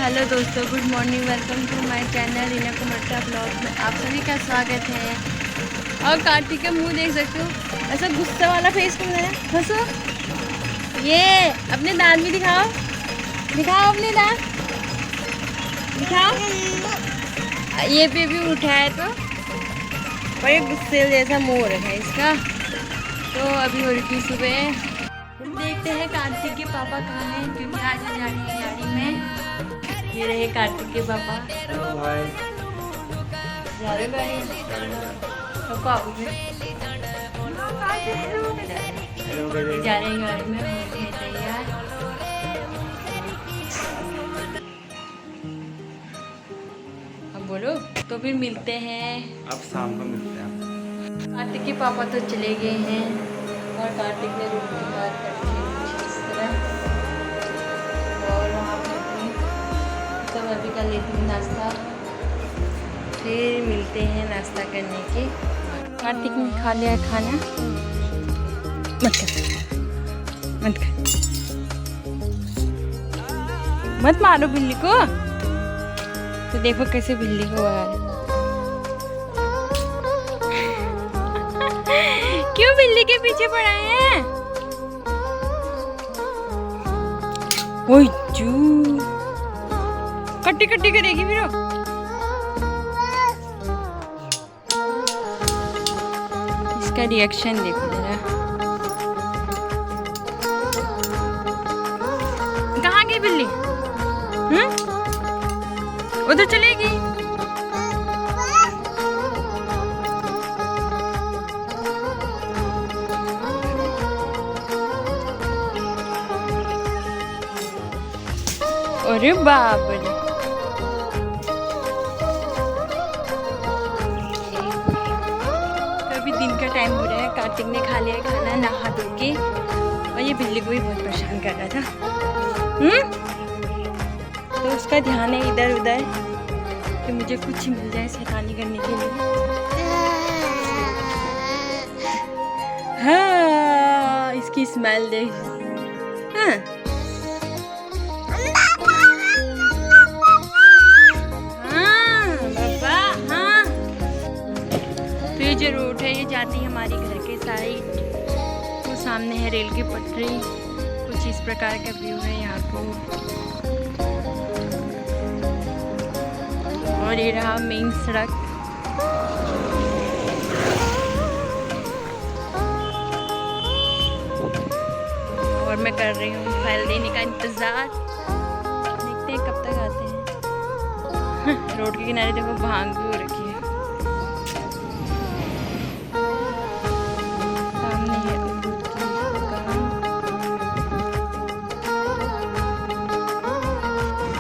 Hello दोस्तों, good morning. Welcome to my channel Reena Kumar blog में आप सभी का स्वागत है। और कार्तिक का मुंह देख सकते हो, ऐसा गुस्सा वाला फेस क्यों है? हंसो, ये अपने दांत भी दिखाओ, दिखाओ अपने दांत दिखाओ। ये भी उठा है तो बड़े गुस्से जैसा मुंह रखा है इसका। तो अभी हो रही सुबह, देखते हैं कार्तिक के पापा कहाँ हैं, क्योंकि आज जा रही है गाड़ी में। ये रहे कार्तिक के पापा। हेलो भाई। जा रहे गाड़ी कब आओगे? जा रहे हैं गाड़ी में, हो गए तैयार। अब बोलो तो फिर मिलते हैं। अब शाम को मिलते हैं। कार्तिक के पापा तो चले गए हैं और कार्तिक ने रूम की बात करके कुछ इस तरह। और वहाँ पे सब अभी कर लेती हूँ नाश्ता, फिर मिलते हैं नाश्ता करने के। कार्तिक ने खा लिया खाना। मत कर, मत कर, मत मारो बिल्ली को। तो देखो कैसे बिल्ली को भगा। क्यों बिल्ली के पीछे पड़ा है? ओए जू, कट्टी कट्टी करेगी फिर। इसका रिएक्शन देखो जरा। कहाँ गई बिल्ली? उधर चलेगी। अरे बाप रे, अभी दिन का टाइम हो रहा है। कार्तिक ने खा लिया खाना नहा धो के, और ये बिल्ली को भी बहुत परेशान कर रहा था। तो उसका ध्यान है इधर उधर कि मुझे कुछ मिल जाए शैतानी करने के लिए। हाँ, इसकी स्मेल देख। हाँ, जो रोड है ये जाती है हमारी घर के साइड। वो सामने है रेल की पटरी। कुछ इस प्रकार का व्यू है यहाँ को। और ये रहा मेन सड़क। और मैं कर रही हूँ फाइल देने का इंतज़ार। देखते हैं कब तक आते हैं। रोड के किनारे देखो भांग भी हो रखी है।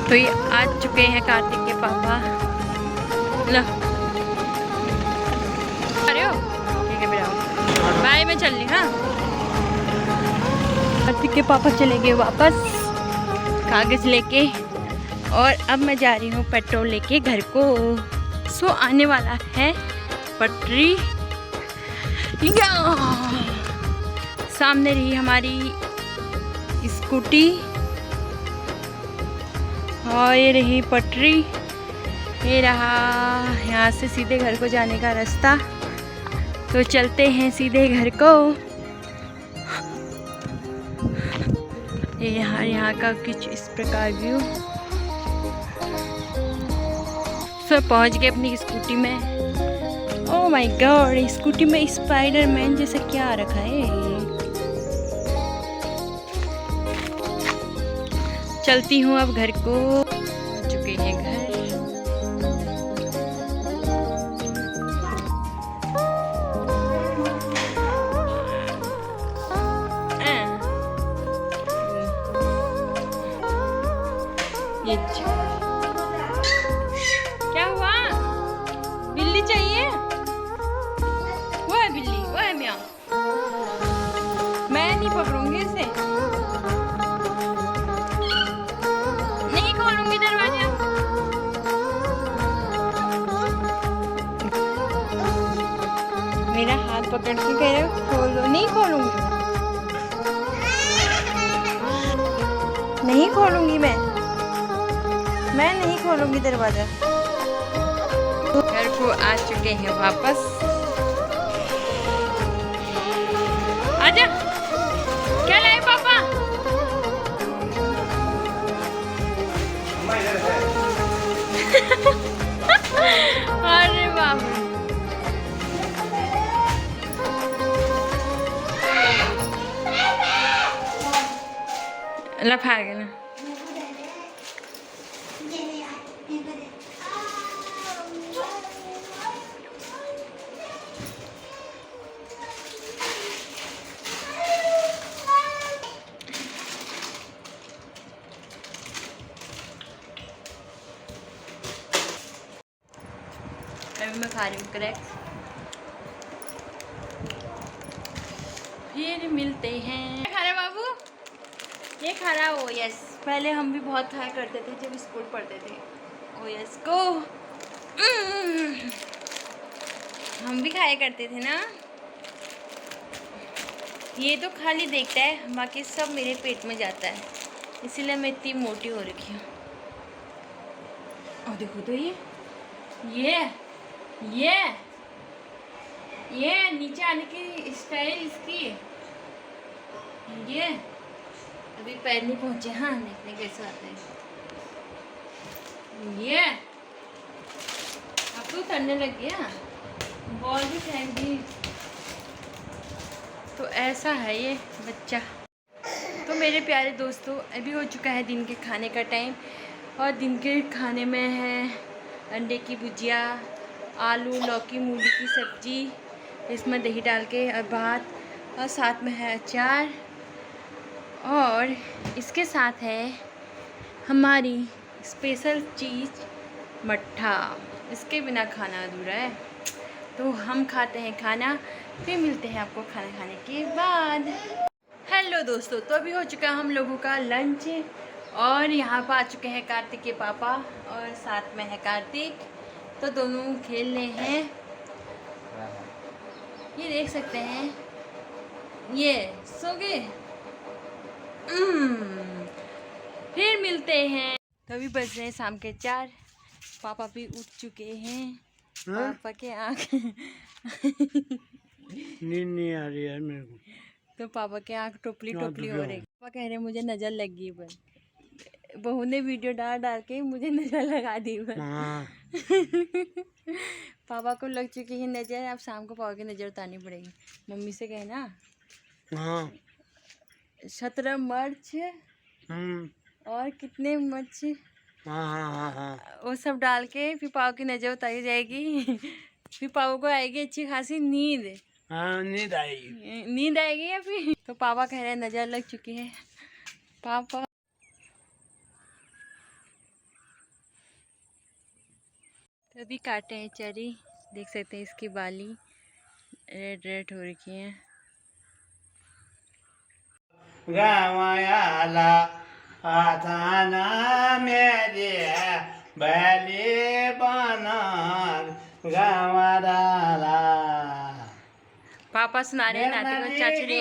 तो ये आ चुके हैं कार्तिक के पापा। लो, अरे हो ठीक है, फिर आओ। बाय, मैं चल रही। हाँ, कार्तिक के पापा चले गए वापस कागज लेके, और अब मैं जा रही हूँ पेट्रोल लेके घर को। सो आने वाला है पटरी। सामने रही हमारी स्कूटी, और ये रही पटरी। ये रहा यहाँ से सीधे घर को जाने का रास्ता। तो चलते हैं सीधे घर को। ये यहाँ का कुछ इस प्रकार व्यू। सब पहुँच गए अपनी स्कूटी में। ओह माय गॉड, स्कूटी में स्पाइडरमैन जैसा क्या रखा है। चलती हूँ अब घर को। आ चुके हैं घर। ये क्या हुआ? बिल्ली चाहिए? वो है बिल्ली, वो है म्याऊं। मैं नहीं पकड़ूंगी इसे। मेरा हाथ पकड़ के कह रहे हो खोलो। नहीं खोलूंगी, नहीं खोलूंगी मैं। मैं नहीं खोलूंगी दरवाजा। घर को आ चुके हैं वापस। आजा, क्या लाए पापा? अरे बाप रे, लफा गया ना। अभी मैं खा रही हूँ क्रैक्स। फिर मिलते हैं। खा रहा बाबू, ये खा रहा। ओ यस, पहले हम भी बहुत खाया करते थे जब स्कूल पढ़ते थे। ओ यस को हम भी खाया करते थे ना। ये तो खाली देखता है, बाकी सब मेरे पेट में जाता है, इसीलिए मैं इतनी मोटी हो रखी हूँ। और देखो तो ये नीचे आने की स्टाइल इसकी। ये अभी पैर नहीं पहुंचे। हाँ, देखने कैसे आते हैं। ये अब तो उतरने लग गया, बॉल भी फेंक दी। तो ऐसा है ये बच्चा। तो मेरे प्यारे दोस्तों, अभी हो चुका है दिन के खाने का टाइम। और दिन के खाने में है अंडे की भुजिया, आलू लौकी मूली की सब्जी, इसमें दही डाल के, और भात, और साथ में है अचार, और इसके साथ है हमारी स्पेशल चीज़ मट्ठा। इसके बिना खाना अधूरा है। तो हम खाते हैं खाना, फिर मिलते हैं आपको खाना खाने के बाद। हेलो दोस्तों, तो अभी हो चुका है हम लोगों का लंच, और यहाँ पर आ चुके हैं कार्तिक के पापा, और साथ में है कार्तिक। तो दोनों खेल रहे हैं, ये देख सकते हैं। ये सो गए। फिर मिलते हैं। तो अभी बज रहे हैं शाम के 4। पापा भी उठ चुके हैं। पापा के आँख नींद नहीं आ रही है मेरे को। तो पापा के आँख टोपली टोपली हो रही। पापा कह रहे मुझे नज़र लग गई। बस बहू ने वीडियो डाल के मुझे नज़र लगा दी। पापा को लग चुकी है नज़र। अब शाम को पापा की नज़र उतारनी पड़ेगी। मम्मी से कहना। हाँ, 17 मिर्च और कितने मिर्च, वो सब डाल के फिर पापा की नज़र उतारी जाएगी। फिर पापा को आएगी अच्छी खासी नींद। नींद आएगी या फिर। तो पापा कह रहे हैं नज़र लग चुकी है। पापा तो अभी काटे हैं चेरी, देख सकते हैं इसकी बाली रेड रेड हो रखी है। गावायाला आताना मेरे बैले बनार गावादाला। पापा सुना रहे हैं नाती को चाचड़ी।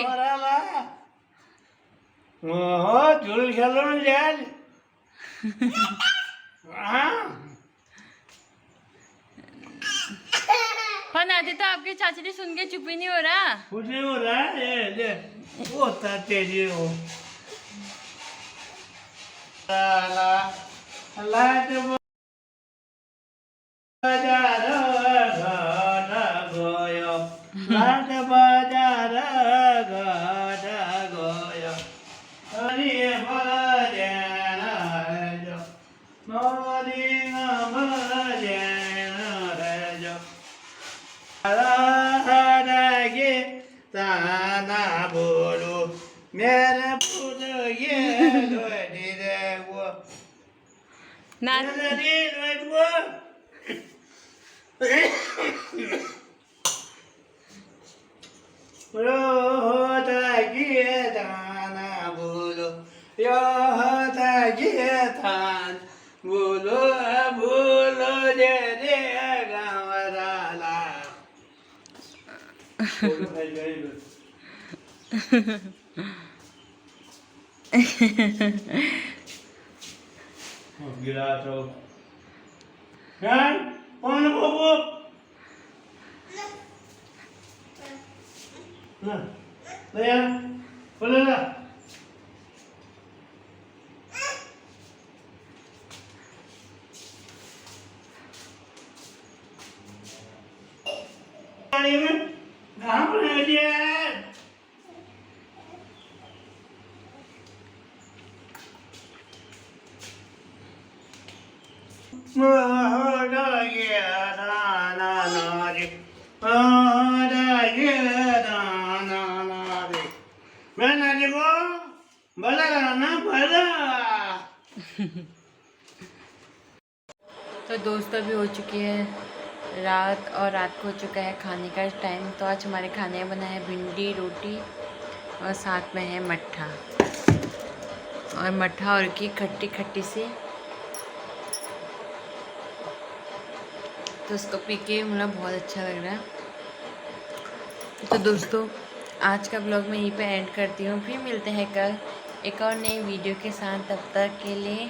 ओ झूल खेलो जाल। पर नाती तो आपकी चाचड़ी सुन के चुप ही नहीं हो रहा। कुछ नहीं हो रहा है। ले वो तेरी हो लाट बाजार घाट गयो, लाट बाजार घाट गयो, हरि भजन जो मोरी भजन जो हरे ताना बोलो मेरे पुत्र ये लोडी रे वो नानी लोड वो रोता ये ताना बोलो यो ये थान बोलो बोलो जे रे गावराला। गिलास हो यार कौन वो ना ले यार बोले ना पानी में कहाँ पर है ये तो दोस्तों अभी हो चुकी है रात और रात को हो चुका है खाने का टाइम। तो आज हमारे खाने में बना है भिंडी रोटी और साथ में है मट्ठा और की खट्टी खट्टी सी। तो उसको पी के मतलब बहुत अच्छा लग रहा है। तो दोस्तों आज का ब्लॉग मैं यहीं पे एंड करती हूँ। फिर मिलते हैं कल एक और नई वीडियो के साथ। तब तक के लिए